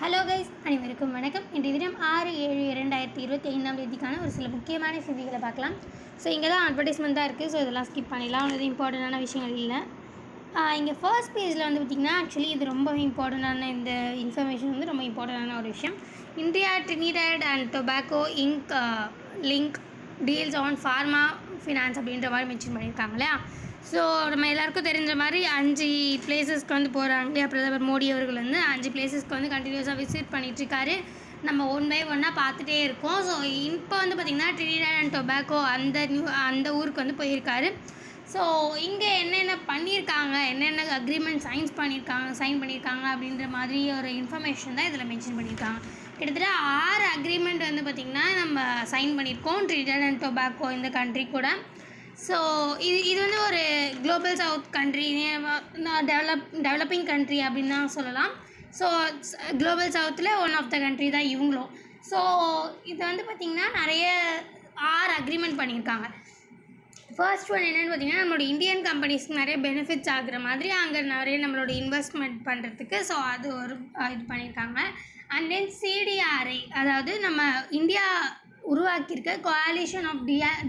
Hello guys, அனைவருக்கும் வணக்கம். இன்றைய தினம் 6/7/2025 ஒரு சில முக்கியமான செய்திகளை பார்க்கலாம். ஸோ இங்கே தான் அட்வர்டைஸ்மெண்ட் தான் இருக்குது. ஸோ இதெல்லாம் ஸ்கிப் பண்ணிடலாம். ஒன்று இம்பார்ட்டண்டான விஷயங்கள் இல்லை. இங்கே ஃபர்ஸ்ட் பேஜில் வந்து பார்த்திங்கன்னா ஆக்சுவலி இது ரொம்ப இம்பார்ட்டண்டான இந்த இன்ஃபர்மேஷன் வந்து ரொம்ப இம்பார்ட்டண்டான ஒரு விஷயம். India Trinidad and tobacco ink link deals on pharma finance அப்படின்ற மாதிரி மென்ஷன் பண்ணியிருக்காங்க இல்லையா. ஸோ நம்ம எல்லாேருக்கும் தெரிஞ்ச மாதிரி 5 பிளேஸஸ்க்கு வந்து போகிறாங்க இல்லையா. பிரதமர் மோடி அவர்கள் வந்து 5 பிளேஸஸ்க்கு வந்து கண்டினியூஸாக விசிட் பண்ணிகிட்ருக்காரு. நம்ம ஒன் பை ஒன்னாக பார்த்துட்டே இருக்கோம். ஸோ இப்போ வந்து பார்த்திங்கன்னா ட்ரினிடாட் அண்ட் டொபாக்கோ அந்த ஊருக்கு வந்து போயிருக்காரு. ஸோ இங்கே என்னென்ன பண்ணியிருக்காங்க, என்னென்ன அக்ரிமெண்ட் சைன் பண்ணியிருக்காங்க அப்படின்ற மாதிரி ஒரு இன்ஃபர்மேஷன் தான் இதில் மென்ஷன் பண்ணியிருக்காங்க. கிட்டத்தட்ட 6 அக்ரிமெண்ட் வந்து பார்த்திங்கன்னா நம்ம சைன் பண்ணியிருக்கோம் ட்ரினிடாட் அண்ட் டொபாக்கோ இந்த கண்ட்ரி கூட. ஸோ இது வந்து ஒரு global south country, developing country அப்படின்னு தான் சொல்லலாம். ஸோ குளோபல் சவுத்தில் ஒன் ஆஃப் த கண்ட்ரி தான் இவங்களும். ஸோ இது வந்து பார்த்திங்கன்னா நிறைய 6 அக்ரிமெண்ட் பண்ணியிருக்காங்க. ஃபர்ஸ்ட் ஒன் என்னென்னு பார்த்திங்கன்னா நம்மளோட இந்தியன் கம்பெனிஸ்க்கு நிறைய பெனிஃபிட்ஸ் ஆகுற மாதிரி அங்கே நிறைய நம்மளோட இன்வெஸ்ட்மெண்ட் பண்ணுறதுக்கு. ஸோ அது ஒரு இது பண்ணியிருக்காங்க. அண்ட் தென் சிடிஆர்ஐ, அதாவது நம்ம இந்தியா உருவாக்கியிருக்க coalition of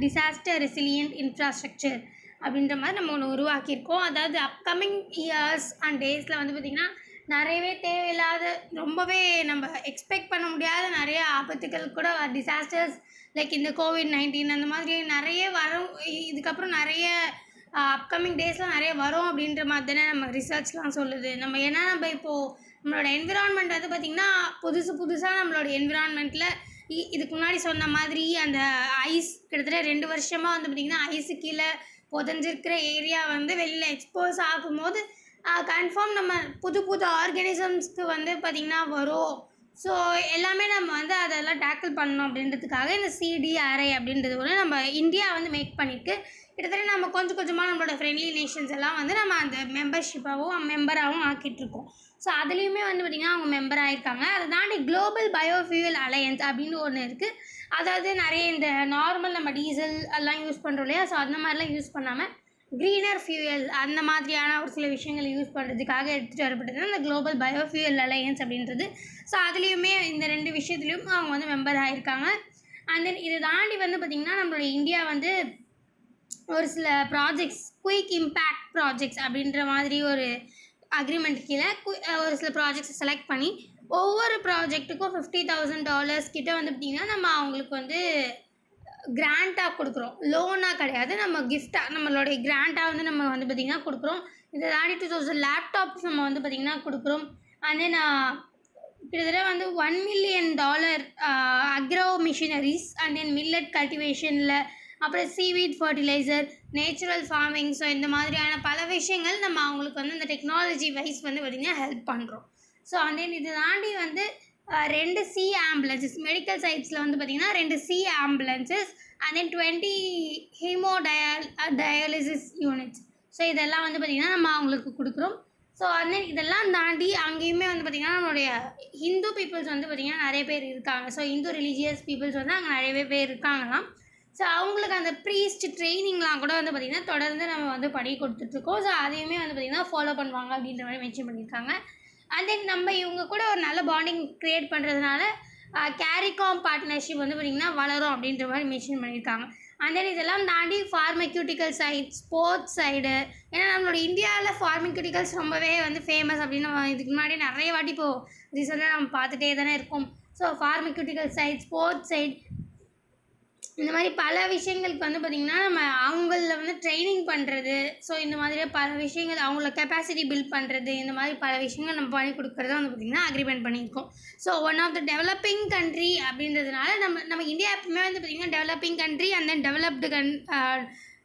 disaster resilient infrastructure அப்படின்ற மாதிரி நம்ம ஒன்று உருவாக்கியிருக்கோம். அதாவது அப்கமிங் இயர்ஸ் அண்ட் டேஸில் வந்து பார்த்திங்கன்னா நிறையவே தேவையில்லாத, ரொம்பவே நம்ம எக்ஸ்பெக்ட் பண்ண முடியாத நிறைய ஆபத்துகள் கூட டிசாஸ்டர்ஸ் லைக் இந்த COVID-19 அந்த மாதிரி நிறைய வரும். இதுக்கப்புறம் நிறைய அப்கமிங் டேஸில் நிறைய வரும் அப்படின்ற மாதிரி தானே நம்ம ரிசர்ச்லாம் சொல்லுது. நம்ம இப்போது நம்மளோட என்விரான்மெண்ட் வந்து பார்த்திங்கன்னா புதுசாக நம்மளோட என்விரான்மெண்ட்டில் இதுக்கு முன்னாடி சொன்ன மாதிரி அந்த ஐஸ் கிட்டத்தட்ட 2 வருஷமாக வந்து பார்த்திங்கன்னா ஐஸு கீழே புதஞ்சிருக்கிற ஏரியா வந்து வெளியில் எக்ஸ்போஸ் ஆகும்போது கன்ஃபார்ம் நம்ம புது ஆர்கானிசம்ஸ்க்கு வந்து பார்த்திங்கன்னா வரும். ஸோ எல்லாமே நம்ம வந்து அதெல்லாம் டேக்கிள் பண்ணணும் அப்படின்றதுக்காக இந்த சிடிஆர்ஐ அப்படின்றது ஒன்று நம்ம இந்தியா வந்து மேக் பண்ணியிருக்கு. கிட்டத்தட்ட நம்ம கொஞ்சம் கொஞ்சமாக நம்மளோட ஃப்ரெண்ட்லி நேஷன்ஸ் எல்லாம் வந்து நம்ம அந்த மெம்பராகவும் ஆக்கிட்டுருக்கோம். ஸோ அதுலேயுமே வந்து பார்த்திங்கன்னா அவங்க மெம்பர் ஆகிருக்காங்க. அதை தாண்டி குளோபல் பயோஃபியூவல் அலையன்ஸ் அப்படின்னு ஒன்று இருக்குது. அதாவது நிறைய இந்த நார்மல் நம்ம டீசல் எல்லாம் யூஸ் பண்ணுறோம் இல்லையா. ஸோ அந்த மாதிரிலாம் யூஸ் பண்ணாமல் க்ரீனர் ஃபியூயல் அந்த மாதிரியான ஒரு சில விஷயங்கள் யூஸ் பண்ணுறதுக்காக எடுத்துகிட்டு வரப்பட்டது இந்த குளோபல் பயோஃபியூவல் அலையன்ஸ் அப்படின்றது. ஸோ அதுலேயுமே இந்த 2 விஷயத்துலையும் அவங்க வந்து மெம்பர் ஆகிருக்காங்க. அண்ட் தென் இதை தாண்டி வந்து பார்த்திங்கன்னா நம்மளோட இந்தியா வந்து ஒரு சில ப்ராஜெக்ட்ஸ், குயிக் இம்பேக்ட் ப்ராஜெக்ட்ஸ் அப்படின்ற மாதிரி ஒரு அக்ரிமெண்ட் கீழே ஒரு சில ப்ராஜெக்ட்ஸை செலக்ட் பண்ணி ஒவ்வொரு ப்ராஜெக்ட்டுக்கும் $50,000 கிட்ட வந்து பார்த்திங்கன்னா நம்ம அவங்களுக்கு வந்து கிராண்ட்டாக கொடுக்குறோம். லோனாக கிடையாது, நம்ம கிஃப்டாக நம்மளுடைய கிராண்ட்டாக வந்து நம்ம வந்து பார்த்திங்கன்னா கொடுக்குறோம். இதை தாண்டி 2000 லேப்டாப்ஸ் நம்ம வந்து பார்த்திங்கன்னா கொடுக்குறோம். அண்ட் தென் கிட்டத்தட்ட வந்து $1 million agro machineries and then millet கல்டிவேஷனில், அப்புறம் seaweed fertiliser, natural farming. So இந்த மாதிரியான பல விஷயங்கள் நம்ம அவங்களுக்கு வந்து இந்த டெக்னாலஜி வைஸ் வந்து பார்த்திங்கன்னா ஹெல்ப் பண்ணுறோம். ஸோ அண்ட் தென் இது தாண்டி வந்து 2 சி ஆம்புலன்சஸ் மெடிக்கல் சைட்ஸில் வந்து பார்த்திங்கன்னா 2 C ambulances and then 20 dialysis units. So இதெல்லாம் வந்து பார்த்திங்கன்னா நம்ம அவங்களுக்கு கொடுக்குறோம். ஸோ அண்ட் தென் இதெல்லாம் தாண்டி அங்கேயுமே வந்து பார்த்திங்கன்னா நம்மளுடைய ஹிந்து பீப்புள்ஸ் வந்து பார்த்திங்கன்னா நிறைய பேர் இருக்காங்க. ஸோ ஹிந்து ரிலீஜியஸ் பீப்புள்ஸ் வந்து அங்கே நிறையவே பேர் இருக்காங்களாம். ஸோ அவங்களுக்கு அந்த ப்ரீஸ்ட் ட்ரைனிங்லாம் கூட வந்து பார்த்திங்கன்னா தொடர்ந்து நம்ம வந்து பண்ணி கொடுத்துட்ருக்கோம். ஸோ அதையுமே வந்து பார்த்திங்கன்னா ஃபாலோ பண்ணுவாங்க அப்படின்ற மாதிரி மென்ஷன் பண்ணியிருக்காங்க. அண்ட் தென் நம்ம இவங்க கூட ஒரு நல்ல பாண்டிங் க்ரியேட் பண்ணுறதுனால கேரிகாம் பார்ட்னர்ஷிப் வந்து பார்த்திங்கன்னா வளரும் அப்படின்ற மாதிரி மென்ஷன் பண்ணியிருக்காங்க. அண்ட் தென் இதெல்லாம் தாண்டி ஃபார்மக்யூட்டிக்கல் சைட், ஸ்போர்ட்ஸ் சைடு, ஏன்னா நம்மளோட இந்தியாவில் ஃபார்மக்யூட்டிக்கல்ஸ் ரொம்பவே வந்து ஃபேமஸ் அப்படின்னு நம்ம இதுக்கு முன்னாடி நிறைய வாட்டி இப்போது ரீசெண்டாக நம்ம பார்த்துட்டே தானே இருக்கோம். So pharmaceutical side, sports side, இந்த மாதிரி பல விஷயங்களுக்கு வந்து பார்த்திங்கன்னா நம்ம அவங்களில் வந்து ட்ரைனிங் பண்ணுறது. ஸோ இந்த மாதிரி பல விஷயங்கள் அவங்கள கெப்பாசிட்டி பில்ட் பண்ணுறது, இந்த மாதிரி பல விஷயங்கள் நம்ம பண்ணி கொடுக்குறத வந்து பார்த்திங்கன்னா அக்ரிமெண்ட் பண்ணியிருக்கோம். So one of the developing country அப்படின்றதுனால நம்ம இந்தியா எப்பவுமே வந்து பார்த்திங்கன்னா developing country and then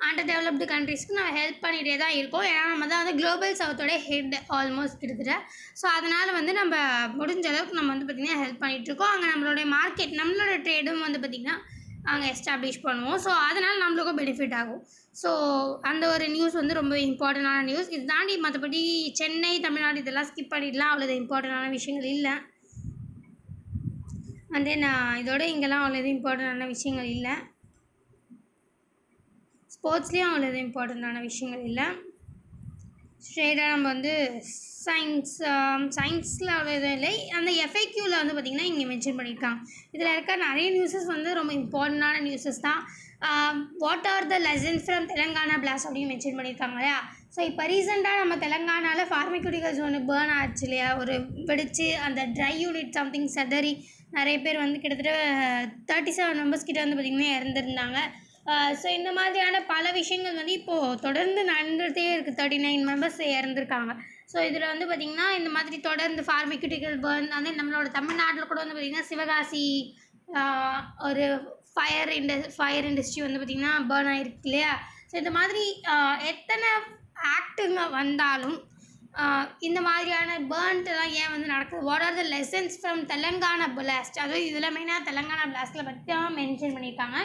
under developed கண்ட்ரிஸ்க்கு நம்ம ஹெல்ப் பண்ணிகிட்டே தான் இருக்கோம். ஏன்னா நம்ம தான் வந்து குளோபல் சவுத்தோட ஹெட் ஆல்மோஸ்ட் கிட்டத்தட்ட. ஸோ அதனால் வந்து நம்ம முடிஞ்ச அளவுக்கு நம்ம வந்து பார்த்திங்கன்னா ஹெல்ப் பண்ணிகிட்ருக்கோம். அங்கே நம்மளுடைய மார்க்கெட், நம்மளோட ட்ரேடும் வந்து பார்த்திங்கன்னா அங்கே எஸ்டாப்ளிஷ் பண்ணுவோம். ஸோ அதனால் நம்மளுக்கும் பெனிஃபிட் ஆகும். ஸோ அந்த ஒரு நியூஸ் வந்து ரொம்ப இம்பார்ட்டண்டான நியூஸ். இது தாண்டி மற்றபடி சென்னை, தமிழ்நாடு இதெல்லாம் ஸ்கிப் பண்ணிடலாம். அவ்வளோ இம்பார்ட்டண்டான விஷயங்கள் இல்லை. அண்ட் தென் இதோட இங்கெல்லாம் அவ்வளோ இம்பார்ட்டண்டான விஷயங்கள் இல்லை. ஸ்போர்ட்ஸ்லேயும் அவ்வளோ இம்பார்ட்டண்டான விஷயங்கள் இல்லை. ஸ்ட்ரெயிட்டாக நம்ம வந்து சயின்ஸில் அவ்வளோ எதுவும் இல்லை. அந்த எஃப்ஐக்யூவில் வந்து பார்த்திங்கன்னா இங்கே மென்ஷன் பண்ணியிருக்காங்க. இதில் இருக்க நிறைய நியூஸஸ் வந்து ரொம்ப இம்பார்ட்டண்டான நியூஸஸ் தான். What are the lessons from Telangana blast அப்படின்னு மென்ஷன் பண்ணியிருக்காங்க இல்லையா. ஸோ இப்போ ரீசெண்டாக நம்ம தெலுங்கானாவில் ஃபார்மக்யூட்டிகல்ஸ் ஒன்று பேர்ன் ஆச்சு இல்லையா, ஒரு வெடிச்சு அந்த ட்ரை யூனிட் சம்திங் சதறி நிறைய பேர் வந்து கிட்டத்தட்ட 37 மெம்பர்ஸ் கிட்ட வந்து பார்த்திங்கன்னா இறந்துருந்தாங்க. ஸோ இந்த மாதிரியான பல விஷயங்கள் வந்து இப்போது தொடர்ந்து நடந்துகிட்டே இருக்குது. 39 மெம்பர்ஸ் இறந்துருக்காங்க. ஸோ இதில் வந்து பார்த்திங்கன்னா இந்த மாதிரி தொடர்ந்து ஃபார்மக்யூட்டிக்கல் பேர்ன் வந்து நம்மளோட தமிழ்நாட்டில் கூட வந்து பார்த்திங்கன்னா சிவகாசி ஒரு ஃபயர் இண்டஸ்ட்ரி வந்து பார்த்திங்கன்னா பேர்ன் ஆகிருக்கு இல்லையா. ஸோ இந்த மாதிரி எத்தனை ஆக்டுங்க வந்தாலும் இந்த மாதிரியான பேர்ன்ட்டுலாம் ஏன் வந்து நடக்குது, what are the lessons from Telangana blast, அதுவும் இதில் மெயினாக தெலுங்கானா பிளாஸ்ட்டில் பற்றி தான் மென்ஷன் பண்ணியிருக்காங்க.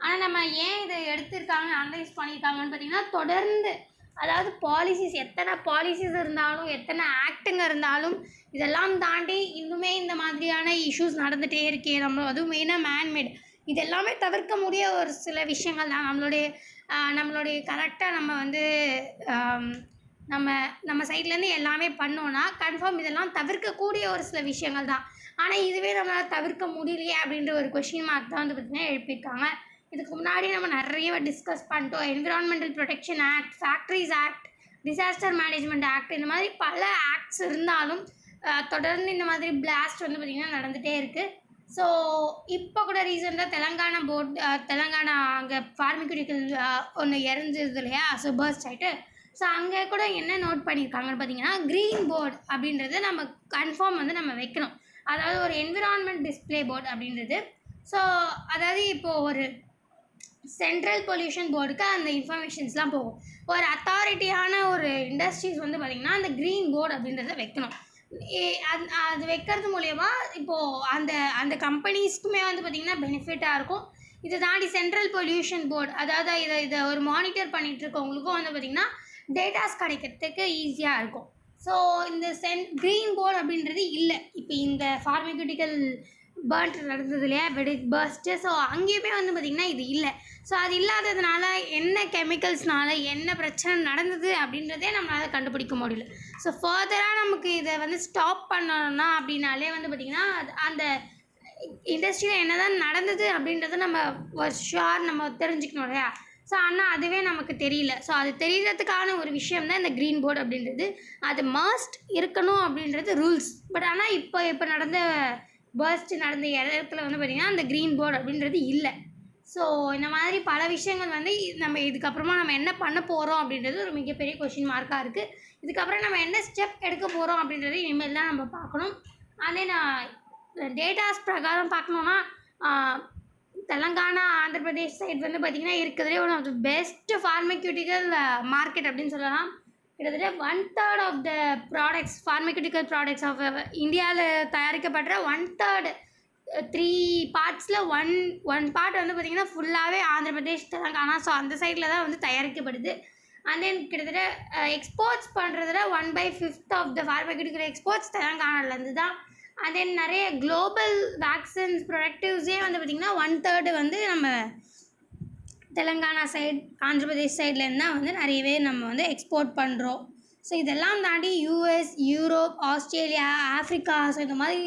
ஆனால் நம்ம ஏன் இதை எடுத்திருக்காங்க அனலைஸ் பண்ணியிருக்காங்கன்னு பார்த்திங்கன்னா தொடர்ந்து, அதாவது பாலிசிஸ் எத்தனை பாலிசிஸ் இருந்தாலும் எத்தனை ஆக்டுங்க இருந்தாலும் இதெல்லாம் தாண்டி இன்னுமே இந்த மாதிரியான இஷ்யூஸ் நடந்துகிட்டே இருக்கே. நம்ம அதுவும் மெயினாக மேன்மேட் இது எல்லாமே தவிர்க்க முடிய ஒரு சில விஷயங்கள் தான். நம்மளுடைய கரெக்டாக நம்ம வந்து நம்ம சைட்லேருந்து எல்லாமே பண்ணோன்னா கன்ஃபார்ம் இதெல்லாம் தவிர்க்கக்கூடிய ஒரு சில விஷயங்கள் தான். ஆனால் இதுவே நம்மளால் தவிர்க்க முடியலையே அப்படின்ற ஒரு கொஷின் மார்க் தான் வந்து பார்த்திங்கன்னா எழுப்பியிருக்காங்க. இதுக்கு முன்னாடி நம்ம நிறைய டிஸ்கஸ் பண்ணிட்டோம். Environmental protection act, factories act, disaster management act, இந்த மாதிரி பல ஆக்ட்ஸ் இருந்தாலும் தொடர்ந்து இந்த மாதிரி பிளாஸ்ட் வந்து பார்த்திங்கன்னா நடந்துகிட்டே இருக்குது. ஸோ இப்போ கூட ரீசெண்டாக தெலுங்கானா அங்கே ஃபார்மக்யூட்டிக்கல் ஒன்று இறந்துருது இல்லையா, ஸோ பர்ஸ்ட் ஆகிட்டு. ஸோ அங்கே கூட என்ன நோட் பண்ணியிருக்காங்கன்னு பார்த்தீங்கன்னா க்ரீன் போர்டு அப்படின்றது நம்ம கன்ஃபார்ம் வந்து நம்ம வைக்கணும். அதாவது ஒரு என்விரான்மெண்ட் டிஸ்பிளே போர்டு அப்படின்றது. ஸோ அதாவது இப்போது ஒரு சென்ட்ரல் பொல்யூஷன் போர்டுக்கு அந்த இன்ஃபர்மேஷன்ஸ்லாம் போகும். ஒரு அத்தாரிட்டியான ஒரு இண்டஸ்ட்ரீஸ் வந்து பார்த்திங்கன்னா அந்த க்ரீன் போர்டு அப்படின்றத வைக்கணும். அது வைக்கிறது மூலயமா இப்போது அந்த கம்பெனிஸ்க்குமே வந்து பார்த்திங்கன்னா பெனிஃபிட்டாக இருக்கும். இதை தாண்டி சென்ட்ரல் பொல்யூஷன் போர்டு, அதாவது இதை ஒரு மானிட்டர் பண்ணிகிட்ருக்கவங்களுக்கும் வந்து பார்த்திங்கன்னா டேட்டாஸ் கிடைக்கிறதுக்கு ஈஸியாக இருக்கும். ஸோ இந்த க்ரீன் போர்டு அப்படின்றது இல்லை. இப்போ இந்த ஃபார்மக்யூட்டிக்கல் பேர்ன்ட் நடந்தது இல்லையா, பர்ஸ்ட்டு. ஸோ அங்கேயுமே வந்து பார்த்திங்கன்னா இது இல்லை. ஸோ அது இல்லாததுனால என்ன கெமிக்கல்ஸ்னால என்ன பிரச்சனை நடந்தது அப்படின்றதே நம்மளால் கண்டுபிடிக்க முடியல. ஸோ ஃபர்தராக நமக்கு இதை வந்து ஸ்டாப் பண்ணணும்னா அப்படின்னாலே வந்து பார்த்திங்கன்னா அந்த இண்டஸ்ட்ரியில் என்ன தான் நடந்தது அப்படின்றத நம்ம ஷுர் நம்ம தெரிஞ்சுக்கணும் இல்லையா. ஸோ ஆனால் அதுவே நமக்கு தெரியல. ஸோ அது தெரியறதுக்கான ஒரு விஷயம் தான் இந்த க்ரீன் போர்டு அப்படின்றது. அது மஸ்ட் இருக்கணும் அப்படின்றது ரூல்ஸ். பட் ஆனால் இப்போ நடந்த பர்ஸ்ட் நடந்த இடத்துல வந்து பார்த்திங்கன்னா அந்த க்ரீன் போர்டு அப்படின்றது இல்லை. ஸோ இந்த மாதிரி பல விஷயங்கள் வந்து நம்ம இதுக்கப்புறமா நம்ம என்ன பண்ண போகிறோம் அப்படின்றது ஒரு மிகப்பெரிய கொஷின் மார்க்காக இருக்குது. இதுக்கப்புறம் நம்ம என்ன ஸ்டெப் எடுக்க போகிறோம் அப்படின்றது இனிமேல் தான் நம்ம பார்க்கணும். அதே நான் டேட்டாஸ் பிரகாரம் பார்க்கணுன்னா தெலுங்கானா ஆந்திர பிரதேஷ் சைடு வந்து பார்த்திங்கன்னா இருக்கிறதுலே one of the best pharmaceutical market அப்படின்னு சொல்லலாம். கிட்டத்தட்ட 1/3 of the products, pharmaceutical products of இந்தியாவில் தயாரிக்கப்படுற 1/3 3 பார்ட்ஸில் ஒன் பார்ட் வந்து பார்த்திங்கன்னா ஃபுல்லாகவே ஆந்திர பிரதேஷ், தெலுங்கானா, ஸோ அந்த சைடில் தான் வந்து தயாரிக்கப்படுது. அண்ட் தென் கிட்டத்தட்ட எக்ஸ்போர்ட்ஸ் பண்ணுறதுல 1/5 ஆஃப் த ஃபார்மக்யூட்டிக்கல் எக்ஸ்போர்ட்ஸ் தெலுங்கானாலேருந்து தான். அண்ட் தென் நிறைய குளோபல் வேக்சின்ஸ் ப்ரொடக்டிவ்ஸே வந்து பார்த்திங்கன்னா 1/3 வந்து நம்ம தெலுங்கானா சைட், ஆந்திர பிரதேஷ் சைட்லேருந்து தான் வந்து நிறையவே நம்ம வந்து எக்ஸ்போர்ட் பண்ணுறோம். ஸோ இதெல்லாம் தாண்டி US, Europe, Australia, Africa, so இந்த மாதிரி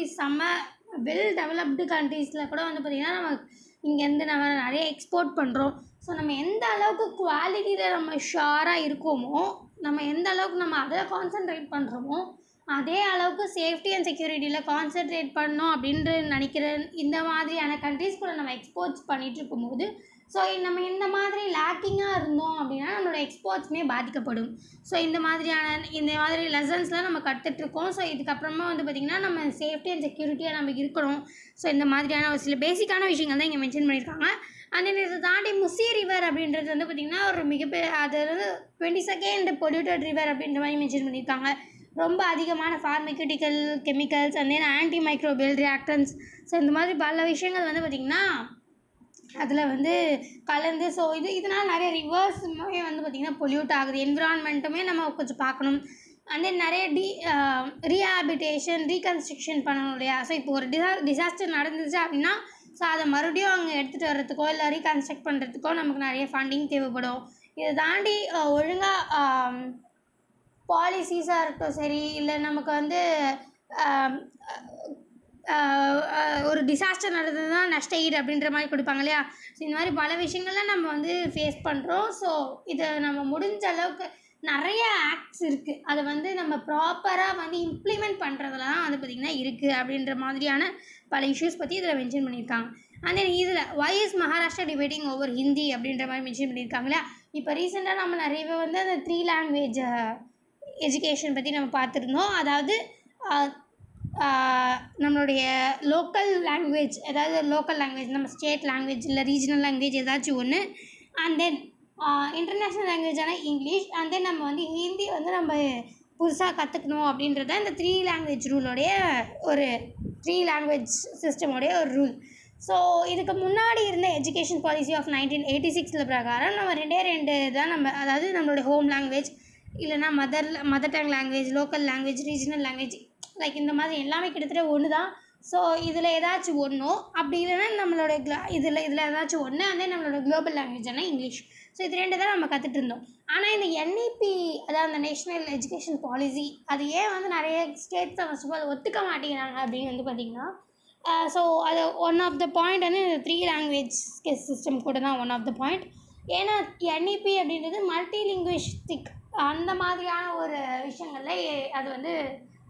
வெல் டெவலப்டு கண்ட்ரீஸில் கூட வந்து பார்த்திங்கன்னா நம்ம இங்கேருந்து நம்ம நிறைய எக்ஸ்போர்ட் பண்ணுறோம். ஸோ நம்ம எந்த அளவுக்கு குவாலிட்டியில் நம்ம ஷுராக இருக்கோமோ, நம்ம எந்த அளவுக்கு நம்ம அதை கான்சென்ட்ரேட் பண்ணுறோமோ, அதே அளவுக்கு சேஃப்டி அண்ட் செக்யூரிட்டியில் கான்சென்ட்ரேட் பண்ணோம் அப்படின்ற நினைக்கிற இந்த மாதிரியான கண்ட்ரீஸ் கூட நம்ம எக்ஸ்போர்ட்ஸ் பண்ணிகிட்டு இருக்கும்போது, ஸோ நம்ம இந்த மாதிரி லேக்கிங்காக இருந்தோம் அப்படின்னா நம்மளோட எக்ஸ்போர்ட்ஸுமே பாதிக்கப்படும். ஸோ இந்த மாதிரி லெசன்ஸ்லாம் நம்ம கற்றுட்ருக்கோம். ஸோ இதுக்கப்புறமா வந்து பார்த்திங்கன்னா நம்ம சேஃப்டி அண்ட் செக்யூரிட்டியாக நம்ம இருக்கணும். ஸோ இந்த மாதிரியான ஒரு சில பேசிக்கான விஷயங்கள் தான் இங்கே மென்ஷன் பண்ணியிருக்காங்க. அண்ட் தென் இதை தாண்டி முசி ரிவர் அப்படின்றது வந்து பார்த்திங்கன்னா ஒரு மிகப்பெரிய, அது வந்து 22nd பொல்யூட்டட் ரிவர் அப்படின்ற மாதிரி மென்ஷன் பண்ணியிருக்காங்க. ரொம்ப அதிகமான pharmaceutical chemicals and then anti microbial reactance, so இந்த மாதிரி பல விஷயங்கள் வந்து பார்த்திங்கன்னா அதில் வந்து கலந்து, ஸோ இதனால் நிறைய ரிவர்ஸுமே வந்து பார்த்திங்கன்னா பொல்யூட் ஆகுது. என்விரான்மெண்ட்டுமே நம்ம கொஞ்சம் பார்க்கணும். அண்ட் தென் நிறைய ரீஹாபிட்டேஷன், ரீகன்ஸ்ட்ரக்ஷன் பண்ணணும் இல்லையா. ஸோ இப்போ ஒரு டிசாஸ்டர் நடந்துச்சு அப்படின்னா ஸோ அதை மறுபடியும் அங்கே எடுத்துகிட்டு வர்றதுக்கோ இல்லை ரீகன்ஸ்ட்ரக்ட் பண்ணுறதுக்கோ நமக்கு நிறைய ஃபண்டிங் தேவைப்படும். இதை தாண்டி ஒழுங்காக பாலிசிஸாக இருக்கட்டும் சரி, இல்லை நமக்கு வந்து ஒரு டிசாஸ்டர் நடந்ததுன்னா நஷ்ட ஈடு அப்படின்ற மாதிரி கொடுப்பாங்க இல்லையா? ஸோ இந்த மாதிரி பல விஷயங்கள்லாம் நம்ம வந்து ஃபேஸ் பண்ணுறோம். ஸோ இதை நம்ம முடிஞ்ச அளவுக்கு நிறைய ஆக்ட்ஸ் இருக்குது, அதை வந்து நம்ம ப்ராப்பராக வந்து இம்ப்ளிமெண்ட் பண்ணுறதுல தான் வந்து பார்த்திங்கன்னா இருக்குது அப்படின்ற மாதிரியான பல இஷ்யூஸ் பற்றி இதில் மென்ஷன் பண்ணியிருக்காங்க. அண்ட் தென் இதில் why is Maharashtra debating over Hindi அப்படின்ற மாதிரி மென்ஷன் பண்ணியிருக்காங்க இல்லையா? இப்போ ரீசெண்டாக நம்ம நிறையவே வந்து அந்த 3 லாங்குவேஜ் எஜுகேஷன் பற்றி நம்ம பார்த்துருந்தோம். அதாவது நம்மளுடைய லோக்கல் லாங்குவேஜ், அதாவது லோக்கல் லாங்குவேஜ் நம்ம ஸ்டேட் லாங்குவேஜ் இல்லை ரீஜனல் லாங்குவேஜ் ஏதாச்சும் ஒன்று, அண்ட் தென் இன்டர்நேஷ்னல் லாங்குவேஜான இங்கிலீஷ், அண்ட் தென் நம்ம வந்து ஹிந்தி வந்து நம்ம புதுசாக கற்றுக்கணும் அப்படின்றத இந்த 3 லாங்குவேஜ் ரூலோடைய ஒரு 3 லாங்குவேஜ் சிஸ்டமோடைய ஒரு ரூல். ஸோ இதுக்கு முன்னாடி இருந்த எஜுகேஷன் பாலிசி ஆஃப் 1986 பிரகாரம் நம்ம 2 தான் நம்ம, அதாவது நம்மளுடைய ஹோம் லாங்குவேஜ் இல்லைனா mother tongue language, local language, regional language, like இந்த மாதிரி எல்லாமே கிட்டத்தட்ட ஒன்று தான். ஸோ இதில் ஏதாச்சும் ஒன்றும், அப்படி இல்லைன்னா நம்மளோட இதில் ஏதாச்சும் ஒன்று, அதே நம்மளோட குளோபல் லாங்குவேஜான இங்கிலீஷ். ஸோ இது 2 தான் நம்ம கற்றுட்டு இருந்தோம். ஆனால் இந்த NEP, அதாவது அந்த நேஷ்னல் எஜுகேஷன் பாலிசி, அது ஏன் வந்து நிறைய ஸ்டேட்ஸை ஃபர்ஸ்ட் ஆஃப் ஆல் ஒத்துக்க மாட்டேங்கிறாங்க அப்படின்னு வந்து பார்த்திங்கன்னா, ஸோ அது ஒன் ஆஃப் த பாயிண்ட் வந்து 3 லாங்குவேஜ் சிஸ்டம் கூட தான் ஒன் ஆஃப் த பாயிண்ட். ஏன்னா NEP அப்படின்றது மல்டி லிங்குவிஸ்டிக் அந்த மாதிரியான ஒரு விஷயங்களில் அது வந்து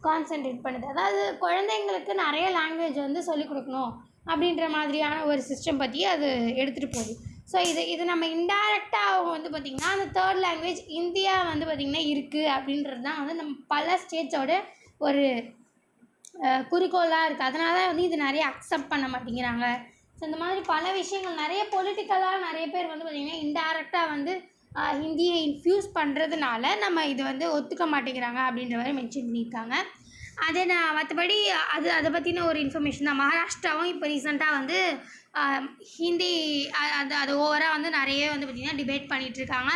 கான்சென்ட்ரேட் பண்ணுது. அதாவது குழந்தைங்களுக்கு நிறைய லாங்குவேஜ் வந்து சொல்லிக் கொடுக்கணும் அப்படின்ற மாதிரியான ஒரு சிஸ்டம் பற்றி அது எடுத்துகிட்டு போகுது. ஸோ இது நம்ம இன்டைரக்டாக அவங்க வந்து பார்த்திங்கன்னா அந்த 3rd லாங்குவேஜ் இந்தியா வந்து பார்த்திங்கன்னா இருக்குது அப்படின்றது தான் வந்து நம்ம பல ஸ்டேட்ஸோட ஒரு குறிக்கோளாக இருக்குது. அதனால தான் வந்து இது நிறைய அக்செப்ட் பண்ண மாட்டேங்கிறாங்க. ஸோ இந்த மாதிரி பல விஷயங்கள் நிறைய பொலிட்டிக்கலாக நிறைய பேர் வந்து பார்த்திங்கன்னா இன்டைரக்டாக வந்து ஹிந்தியை இன்ஃப்யூஸ் பண்ணுறதுனால நம்ம இது வந்து ஒத்துக்க மாட்டேங்கிறாங்க அப்படின்ற மாதிரி மென்ஷன் பண்ணியிருக்காங்க. அதை நான் மற்றபடி அதை பற்றின ஒரு இன்ஃபர்மேஷன் தான். மகாராஷ்டிராவும் இப்போ ரீசெண்டாக வந்து ஹிந்தி அது ஓவராக வந்து நிறைய வந்து பார்த்திங்கன்னா டிபேட் பண்ணிகிட்ருக்காங்க.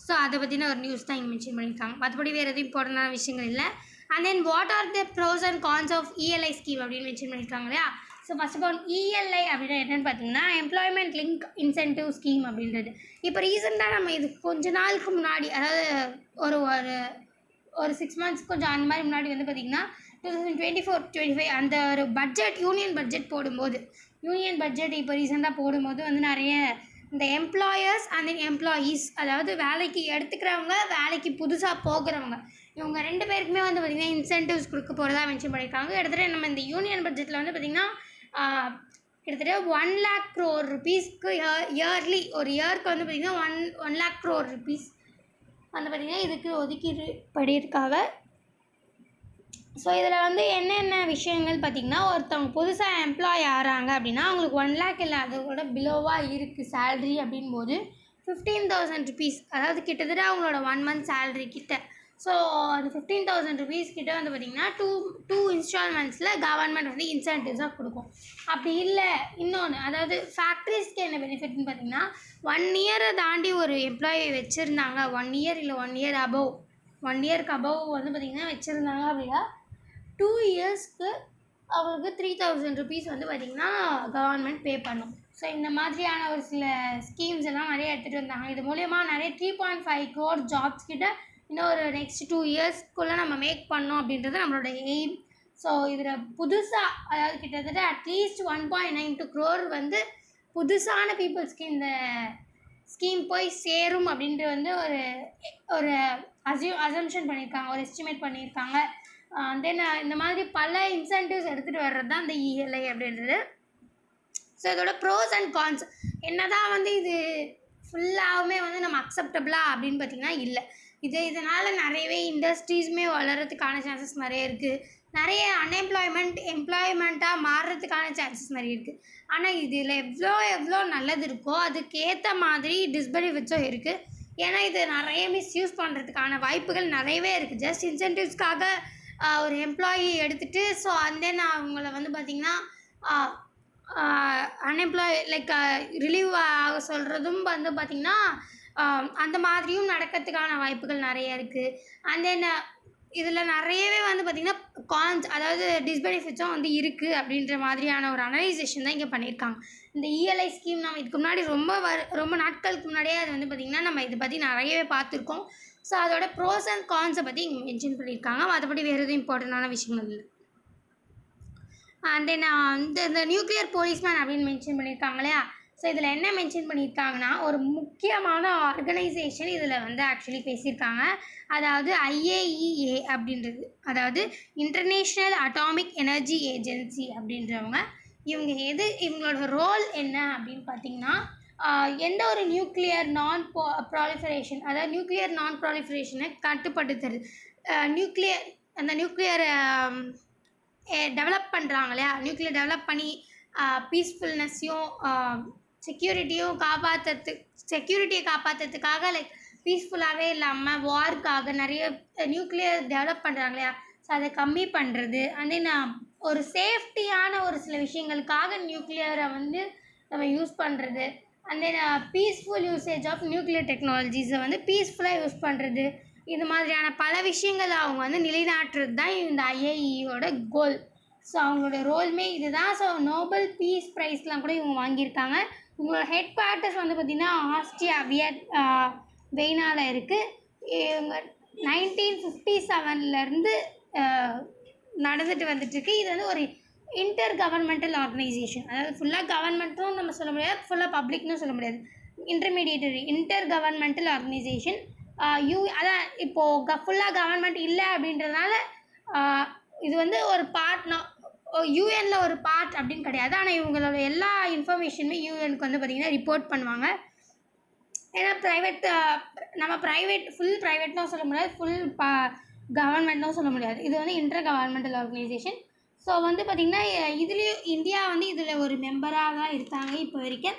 ஸோ அதை பற்றின ஒரு நியூஸ் தான் இங்கே மென்ஷன் பண்ணியிருக்காங்க. மற்றபடி வேறு எதுவும் இம்பார்ட்டண்டான விஷயங்கள் இல்லை. And then what are the pros and cons of ELI scheme அப்படின்னு மென்ஷன் பண்ணியிருக்காங்க இல்லையா? So first of all ELI அப்படின்னா என்னென்னு பார்த்தீங்கன்னா எம்ப்ளாய்மெண்ட் லிங்க் இன்சென்டிவ் ஸ்கீம் அப்படின்றது. இப்போ ரீசெண்டாக நம்ம இது கொஞ்ச நாளுக்கு முன்னாடி, அதாவது ஒரு ஒரு 6 மந்த்ஸ் கொஞ்சம் அந்த மாதிரி முன்னாடி வந்து பார்த்திங்கன்னா 2024-25 அந்த ஒரு பட்ஜெட், யூனியன் பட்ஜெட் போடும்போது, யூனியன் பட்ஜெட் இப்போ ரீசெண்டாக போடும்போது வந்து நிறைய இந்த எம்ப்ளாயர்ஸ் அண்ட் தென் எம்ப்ளாயீஸ், அதாவது வேலைக்கு எடுத்துக்கிறவங்க, வேலைக்கு புதுசாக போகிறவங்க, இவங்க 2 பேருக்குமே வந்து பார்த்திங்கன்னா இன்சென்டிவ்ஸ் கொடுக்க போகிறதா மென்ஷன் பண்ணியிருக்காங்க. கிட்டத்தட்ட நம்ம இந்த யூனியன் பட்ஜெட்டில் வந்து பார்த்திங்கன்னா கிட்டத்தட்ட 1 lakh crore rupeesக்கு இயர்லி, ஒரு இயருக்கு வந்து பார்த்திங்கன்னா 1 lakh crore rupees வந்து பார்த்திங்கன்னா இதுக்கு ஒதுக்கீடு பண்ணியிருக்காங்க. ஸோ இதில் வந்து என்னென்ன விஷயங்கள் பார்த்திங்கன்னா, ஒருத்தவங்க புதுசாக எம்ப்ளாய் ஆகிறாங்க அப்படின்னா அவங்களுக்கு 1 lakh இல்லை அதை கூட பிலோவாக இருக்குது சேல்ரி அப்படின்போது 15,000 rupees, அதாவது கிட்டத்தட்ட அவங்களோட 1 month சேல்ரி கிட்ட. ஸோ அந்த 15,000 rupees கிட்ட வந்து பார்த்திங்கன்னா டூ இன்ஸ்டால்மெண்ட்ஸில் கவர்மெண்ட் வந்து இன்சென்டிவ்ஸாக கொடுக்கும். அப்படி இல்லை இன்னொன்று, அதாவது ஃபேக்ட்ரிஸ்க்கு என்ன பெனிஃபிட்னு பார்த்திங்கன்னா 1 year தாண்டி ஒரு எம்ப்ளாயி வச்சுருந்தாங்க, 1 year இல்லை 1 year above, 1 yearக்கு above வந்து பார்த்திங்கன்னா வச்சுருந்தாங்க அப்படின்னா 2 yearsக்கு அவங்களுக்கு 3,000 rupees வந்து பார்த்திங்கன்னா கவர்மெண்ட் பே பண்ணும். ஸோ இந்த மாதிரியான ஒரு சில ஸ்கீம்ஸ் எல்லாம் நிறைய எடுத்துகிட்டு வந்தாங்க. இது மூலயமா நிறைய 3.5 crore ஜாப்ஸ் கிட்ட இன்னும் ஒரு நெக்ஸ்ட் 2 yearsக்குள்ளே நம்ம மேக் பண்ணோம் அப்படின்றது நம்மளோட எய்ம். ஸோ இதில் புதுசாக, அதாவது கிட்டத்தட்ட அட்லீஸ்ட் 1.92 crore வந்து புதுசான பீப்புள்ஸ்க்கு இந்த ஸ்கீம் போய் சேரும் அப்படின்ட்டு வந்து ஒரு அசம்ஷன் பண்ணியிருக்காங்க, ஒரு எஸ்டிமேட் பண்ணியிருக்காங்க. தென் இந்த மாதிரி பல இன்சென்டிவ்ஸ் எடுத்துகிட்டு வர்றது தான் இந்த ELI அப்படின்றது. ஸோ இதோட ப்ரோஸ் அண்ட் கான்ஸ் என்ன தான் வந்து இது ஃபுல்லாகவுமே வந்து நம்ம அக்செப்டபிளாக அப்படின்னு பார்த்திங்கன்னா இல்லை. இதனால் நிறையவே இண்டஸ்ட்ரீஸுமே வளர்கிறதுக்கான சான்சஸ் நிறைய இருக்குது. நிறைய எம்ப்ளாய்மெண்ட்டாக மாறுறதுக்கான சான்சஸ் நிறைய இருக்குது. ஆனால் இதில் எவ்வளோ நல்லது இருக்கோ அதுக்கேற்ற மாதிரி டிஸ்பெனிஃபிட்ஸும் இருக்குது. ஏன்னா இது நிறைய மிஸ்யூஸ் பண்ணுறதுக்கான வாய்ப்புகள் நிறையவே இருக்குது. ஜஸ்ட் இன்சென்டிவ்ஸ்க்காக ஒரு எம்ப்ளாயி எடுத்துகிட்டு ஸோ தென் அவங்கள வந்து பார்த்திங்கன்னா லைக் ரிலீவ் ஆக சொல்கிறதும் வந்து பார்த்திங்கன்னா அந்த மாதிரியும் நடக்கிறதுக்கான வாய்ப்புகள் நிறைய இருக்குது. அண்ட் தென் இதில் நிறையவே வந்து பார்த்திங்கன்னா கான்ஸ், அதாவது டிஸ்பெனிஃபிட்ஸும் வந்து இருக்குது அப்படின்ற மாதிரியான ஒரு அனலைசேஷன் தான் இங்கே பண்ணியிருக்காங்க. இந்த ELI ஸ்கீம் நம்ம இதுக்கு முன்னாடி ரொம்ப நாட்களுக்கு முன்னாடியே அது வந்து பார்த்திங்கன்னா நம்ம இதை பற்றி நிறையவே பார்த்துருக்கோம். ஸோ அதோட ப்ரோஸ் அண்ட் கான்ஸை பற்றி இங்கே மென்ஷன் பண்ணியிருக்காங்க. மற்றபடி வேறு எதுவும் இம்பார்ட்டண்டான விஷயங்கள் இல்லை. அண்ட் தென் இந்த நியூக்ளியர் போலீஸ்மேன் அப்படின்னு மென்ஷன் பண்ணியிருக்காங்க இல்லையா. ஸோ இதில் என்ன மென்ஷன் பண்ணியிருக்காங்கன்னா, ஒரு முக்கியமான ஆர்கனைசேஷன் இதில் வந்து ஆக்சுவலி பேசியிருக்காங்க. அதாவது IAEA அப்படின்றது, அதாவது இன்டர்நேஷ்னல் அட்டாமிக் எனர்ஜி ஏஜென்சி அப்படின்றவங்க. இவங்களோட ரோல் என்ன அப்படின்னு பார்த்தீங்கன்னா, எந்த ஒரு நியூக்ளியர் ப்ராலிஃபரேஷனை கட்டுப்படுத்துறது. நியூக்ளியர் டெவலப் பண்ணுறாங்க இல்லையா, நியூக்ளியர் டெவலப் பண்ணி பீஸ்ஃபுல்னஸையும் செக்யூரிட்டியை காப்பாற்றுறதுக்காக லைக் பீஸ்ஃபுல்லாகவே இல்லாமல் வார்க்காக நிறைய நியூக்ளியர் டெவலப் பண்ணுறாங்க இல்லையா. ஸோ அதை கம்மி பண்ணுறது. அண்ட் தென் ஒரு சேஃப்டியான ஒரு சில விஷயங்களுக்காக நியூக்ளியரை வந்து நம்ம யூஸ் பண்ணுறது. And then peaceful usage of nuclear டெக்னாலஜிஸை வந்து பீஸ்ஃபுல்லாக யூஸ் பண்ணுறது. இது மாதிரியான பல விஷயங்கள் அவங்க வந்து நிலைநாட்டுறது தான் இந்த IAEA கோல். ஸோ அவங்களோட ரோலுமே இது தான். ஸோ நோபல் பீஸ் ப்ரைஸ்லாம் கூட இவங்க வாங்கியிருக்காங்க. இவங்களோட ஹெட் குவார்ட்டர்ஸ் வந்து பார்த்திங்கன்னா ஆஸ்ட்ரியா வெய்னாவில் இருக்குது. இவங்க 1957 நடந்துட்டு வந்துட்டுருக்கு. இது வந்து ஒரு இன்டர் கவர்மெண்டல் ஆர்கனைசேஷன். அதாவது ஃபுல்லாக கவர்மெண்ட்டும் நம்ம சொல்ல முடியாது, ஃபுல்லாக பப்ளிக்னு சொல்ல முடியாது. Inter governmental organisation. அதான் இப்போது ஃபுல்லாக கவர்மெண்ட் இல்லை அப்படின்றதுனால இது வந்து ஒரு பார்ட்னா யூஎனில் ஒரு பார்ட் அப்படின்னு கிடையாது. ஆனால் இவங்களோட எல்லா இன்ஃபர்மேஷனுமே யூஎனுக்கு வந்து பார்த்திங்கன்னா ரிப்போர்ட் பண்ணுவாங்க. ஏன்னா ஃபுல் ப்ரைவேட்னும் சொல்ல முடியாது, ஃபுல் கவர்மெண்ட்னும் சொல்ல முடியாது. இது வந்து இன்டர் கவர்மெண்டல் ஆர்கனைசேஷன். ஸோ வந்து பார்த்திங்கன்னா இதுலேயும் இந்தியா வந்து இதில் ஒரு மெம்பராக தான் இருக்காங்க இப்போ வரைக்கும்.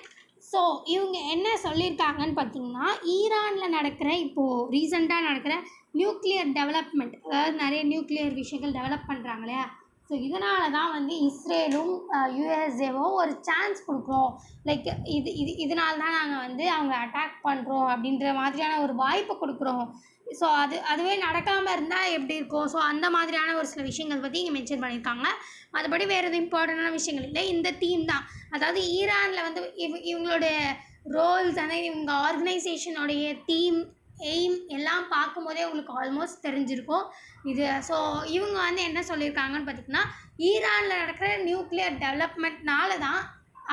ஸோ இவங்க என்ன சொல்லியிருக்காங்கன்னு பார்த்திங்கன்னா, ஈரானில் நடக்கிற இப்போது ரீசெண்டாக நடக்கிற நியூக்ளியர் டெவலப்மெண்ட், அதாவது நிறைய நியூக்ளியர் விஷயங்கள் டெவலப் பண்ணுறாங்க இல்லையா. ஸோ இதனால தான் வந்து இஸ்ரேலும் USAவும் ஒரு சான்ஸ் கொடுக்குறோம். லைக் இதனால தான் நாங்கள் வந்து அவங்க அட்டாக் பண்ணுறோம் அப்படின்ற மாதிரியான ஒரு வாய்ப்பை கொடுக்குறோம். ஸோ அதுவே நடக்காமல் இருந்தால் எப்படி இருக்கும். ஸோ அந்த மாதிரியான ஒரு சில விஷயங்கள் பற்றி இங்கே மென்ஷன் பண்ணியிருக்காங்க. மற்றபடி வேறு எதுவும் இம்பார்ட்டண்டான விஷயங்கள் இல்லை. இந்த தீம் தான், அதாவது ஈரானில் வந்து இவங்களோட ரோல்ஸ், அதாவது இவங்க ஆர்கனைசேஷனோடைய தீம், எய்ம் எல்லாம் பார்க்கும்போதே உங்களுக்கு ஆல்மோஸ்ட் தெரிஞ்சிருக்கும் இது. ஸோ இவங்க வந்து என்ன சொல்லியிருக்காங்கன்னு பார்த்திங்கன்னா, ஈரானில் நடக்கிற நியூக்ளியர் டெவலப்மெண்ட்னால தான்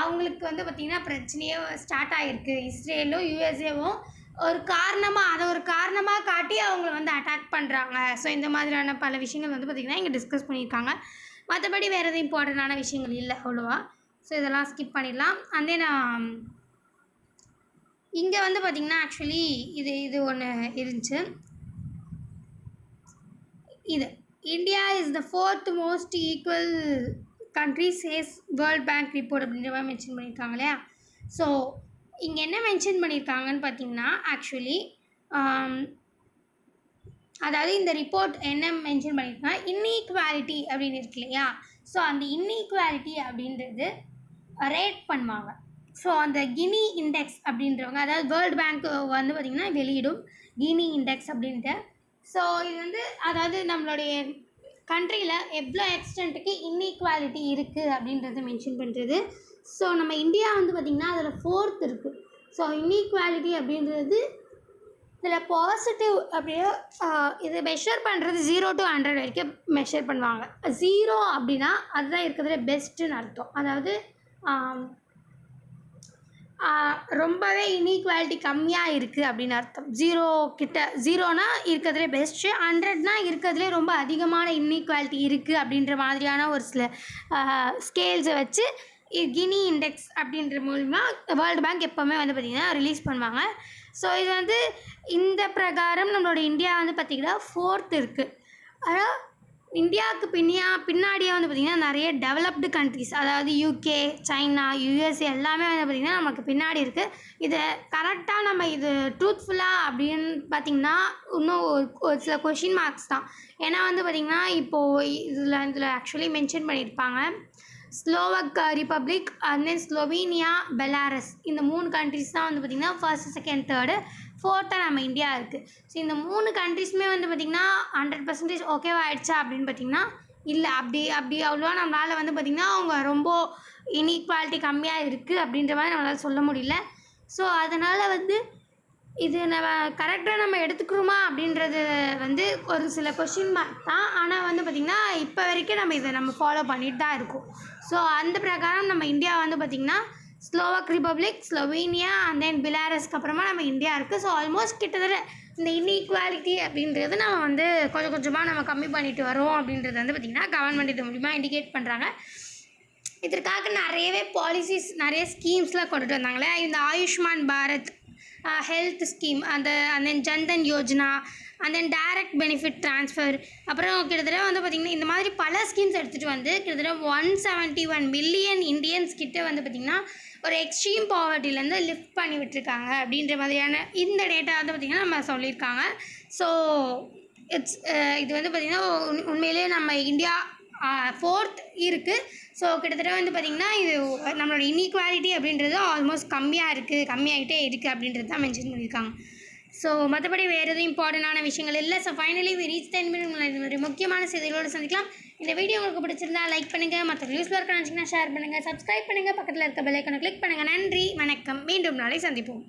அவங்களுக்கு வந்து பார்த்திங்கன்னா பிரச்சனையே ஸ்டார்ட் ஆகிருக்கு. இஸ்ரேலும் USAவும் ஒரு காரணமாக காட்டி அவங்கள வந்து அட்டாக் பண்ணுறாங்க. ஸோ இந்த மாதிரியான பல விஷயங்கள் வந்து பார்த்திங்கன்னா இங்கே டிஸ்கஸ் பண்ணியிருக்காங்க. மற்றபடி வேறு எதுவும் இம்பார்ட்டண்டான விஷயங்கள் இல்லை அவ்வளோவா. ஸோ இதெல்லாம் ஸ்கிப் பண்ணிடலாம். அண்ட் தென் இங்கே வந்து பார்த்திங்கன்னா ஆக்சுவலி இது ஒன்று இருந்துச்சு. இது India is the 4th most equal country says world bank report அப்படின்ற மாதிரி மென்ஷன் பண்ணியிருக்காங்க இல்லையா. ஸோ இங்கே என்ன மென்ஷன் பண்ணியிருக்காங்கன்னு பார்த்திங்கன்னா, ஆக்சுவலி அதாவது இந்த ரிப்போர்ட் என்ன மென்ஷன் பண்ணியிருக்காங்கன்னா, இன்இக்வாலிட்டி அப்படின்னு இருக்கு இல்லையா. ஸோ அந்த இன்இக்வாலிட்டி அப்படின்றது ரேட் பண்ணுவாங்க. ஸோ அந்த கினி இண்டெக்ஸ் அப்படின்றவங்க, அதாவது வேர்ல்டு பேங்க் வந்து பார்த்திங்கன்னா வெளியிடும் கினி இண்டெக்ஸ் அப்படின்ட்டு. ஸோ இது வந்து அதாவது நம்மளுடைய கண்ட்ரியில் எவ்வளோ எக்ஸ்டென்ட்டுக்கு இன்இக்வாலிட்டி இருக்குது அப்படின்றத மென்ஷன் பண்ணுறது. ஸோ நம்ம இந்தியா வந்து பார்த்திங்கன்னா அதில் 4th இருக்குது. ஸோ இன்இக்வாலிட்டி அப்படின்றது இதில் பாசிட்டிவ் அப்படியே இது மெஷர் பண்ணுறது 0 to 100 வரைக்கும் மெஷர் பண்ணுவாங்க. 0 அப்படின்னா அதுதான் இருக்கிறதுல பெஸ்ட்டுன்னு அர்த்தம். அதாவது ரொம்பவே இன்இக்வாலிட்டி கம்மியாக இருக்குது அப்படின்னு அர்த்தம். 0னா இருக்கிறதுலே பெஸ்ட்டு, 100னா இருக்கிறதுலே ரொம்ப அதிகமான இன்இக்வாலிட்டி இருக்குது அப்படின்ற மாதிரியான ஒரு சில ஸ்கேல்ஸை வச்சு கினி இண்டெக்ஸ் அப்படின்ற மூலிமா வேர்ல்டு பேங்க் எப்போவுமே வந்து பார்த்திங்கன்னா ரிலீஸ் பண்ணுவாங்க. ஸோ இது வந்து இந்த பிரகாரம் நம்மளோட இந்தியா வந்து பார்த்திங்கன்னா 4th இருக்குது. ஆனால் இந்தியாவுக்கு பின்னாடியே வந்து பார்த்திங்கன்னா நிறைய டெவலப்டு கண்ட்ரிஸ், அதாவது UK, சைனா, USA எல்லாமே வந்து பார்த்திங்கன்னா நமக்கு பின்னாடி இருக்குது. இதை கரெக்டாக நம்ம இது ட்ரூத்ஃபுல்லாக அப்படின்னு பார்த்திங்கன்னா இன்னும் ஒரு சில கொஷின் மார்க்ஸ் தான். ஏன்னா வந்து பார்த்திங்கன்னா இப்போது இதில் ஆக்சுவலி மென்ஷன் பண்ணியிருப்பாங்க Slovak Republic, and then Slovenia, Belarus, இந்த 3 கண்ட்ரிஸ் தான் வந்து பார்த்திங்கன்னா 1st, 2nd, 3rd, 4th நம்ம இந்தியா இருக்குது. ஸோ இந்த 3 கண்ட்ரிஸுமே வந்து பார்த்திங்கன்னா 100% ஓகேவா ஆகிடுச்சா அப்படின்னு பார்த்திங்கன்னா இல்லை. அப்படி அவ்வளோவா நம்மளால் வந்து பார்த்திங்கன்னா அவங்க ரொம்ப இன்இக்வாலிட்டி கம்மியாக இருக்குது அப்படின்ற மாதிரி நம்மளால் சொல்ல முடியல. ஸோ அதனால் வந்து இது நம்ம கரெக்டாக நம்ம எடுத்துக்கிறோமா அப்படின்றது வந்து ஒரு சில கொஷின் மார்க் தான். ஆனால் வந்து பார்த்திங்கன்னா இப்போ வரைக்கும் நம்ம இதை நம்ம ஃபாலோ பண்ணிட்டு தான் இருக்கோம். ஸோ அந்த பிரகாரம் நம்ம இந்தியா வந்து பார்த்திங்கன்னா Slovak Republic, Slovenia and then பெலாரஸ்க்கு அப்புறமா நம்ம இந்தியா இருக்குது. ஸோ ஆல்மோஸ்ட் கிட்டத்தட்ட இந்த இன்இக்வாலிட்டி அப்படின்றது நம்ம வந்து கொஞ்சம் கொஞ்சமாக நம்ம கம்மி பண்ணிட்டு வரோம் அப்படின்றது வந்து பார்த்திங்கன்னா கவர்மெண்ட் இது மூலிமா இண்டிகேட் பண்ணுறாங்க. இதற்காக நிறையவே பாலிசிஸ், நிறைய ஸ்கீம்ஸ்லாம் கொண்டுட்டு வந்தாங்களே. இந்த ஆயுஷ்மான் பாரத் ஹெல்த் ஸ்கீம், அந்த then Jan Dhan Yojana, and then direct benefit transfer, அப்புறம் கிட்டத்தட்ட வந்து பார்த்திங்கன்னா இந்த மாதிரி பல ஸ்கீம்ஸ் எடுத்துகிட்டு வந்து கிட்டத்தட்ட 171 மில்லியன் இண்டியன்ஸ் கிட்ட வந்து பார்த்திங்கன்னா ஒரு எக்ஸ்ட்ரீம் பாவர்ட்டிலேருந்து லிஃப்ட் பண்ணி விட்டுருக்காங்க அப்படின்ற மாதிரியான இந்த டேட்டா வந்து பார்த்திங்கன்னா நம்ம சொல்லியிருக்காங்க. ஸோ இது வந்து பார்த்திங்கன்னா உண்மையிலே நம்ம இந்தியா 4th இருக்குது. ஸோ கிட்டத்தட்ட வந்து பார்த்திங்கன்னா இது நம்மளோட இன்இக்வாலிட்டி அப்படின்றது ஆல்மோஸ்ட் கம்மியாகிட்டே இருக்குது அப்படின்றது தான் மென்ஷன் பண்ணியிருக்காங்க. ஸோ மற்றபடி வேறு எதுவும் இம்பார்ட்டண்டான விஷயங்கள் இல்லை. ஸோ ஃபைனலி ரீச் 10 மினிட் ஒரு முக்கியமான செய்திகளோடு சந்திக்கலாம். இந்த வீடியோ உங்களுக்கு பிடிச்சிருந்தா லைக் பண்ணுங்கள், மற்ற யூஸ்ஃபுல்லாக இருக்க நினச்சிங்கன்னா ஷேர் பண்ணுங்கள், சப்ஸ்கிரைப் பண்ணுங்கள், பக்கத்தில் இருக்க பெல் ஐக்கானை கிளிக் பண்ணுங்கள். நன்றி, வணக்கம். மீண்டும் நாளை சந்திப்போம்.